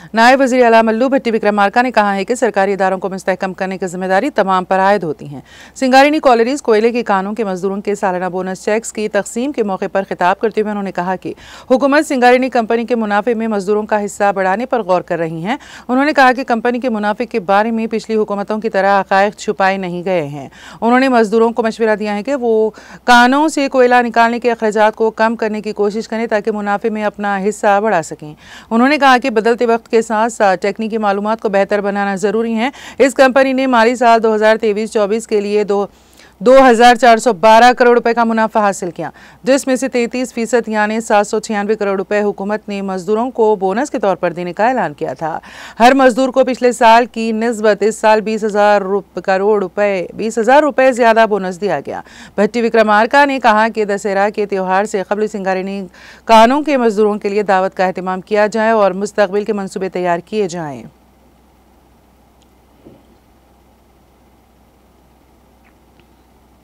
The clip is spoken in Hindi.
नायब वज़ीर आला मल्लू भट्टी विक्रमार्का ने कहा है कि सरकारी इदारों को मुस्तहकम करने की जिम्मेदारी तमाम पर आयद होती है। सिंगारेनी कॉलेरीज कोयले की कानों के मजदूरों के सालाना बोनस चेक्स की तकसीम के मौके पर खिताब करते हुए उन्होंने कहा कि हुकूमत सिंगारेनी कंपनी के मुनाफे में मजदूरों का हिस्सा बढ़ाने पर गौर कर रही है। उन्होंने कहा कि कंपनी के मुनाफे के बारे में पिछली हुकूमतों की तरह हक़ाइक़ छुपाए नहीं गए हैं। उन्होंने मजदूरों को मशवरा दिया है कि वो कानों से कोयला निकालने के अखराजात को कम करने की कोशिश करें ताकि मुनाफे में अपना हिस्सा बढ़ा सकें। उन्होंने कहा कि बदलते वक्त के साथ साथ टेक्निकी मालूमात को बेहतर बनाना जरूरी है। इस कंपनी ने माली साल 2023-24 के लिए 2,412 करोड़ रुपए का मुनाफा हासिल किया, जिसमें से 33% यानी 796 करोड़ रुपए हुकूमत ने मजदूरों को बोनस के तौर पर देने का ऐलान किया था। हर मजदूर को पिछले साल की निस्बत इस साल 20,000 रुपए ज्यादा बोनस दिया गया। भट्टी विक्रमार्का ने कहा कि दशहरा के त्यौहार से कबल सिंगारेनी कानों के मजदूरों के लिए दावत का एहतमाम किया जाए और मुस्तकबिल के मंसूबे तैयार किए जाएं।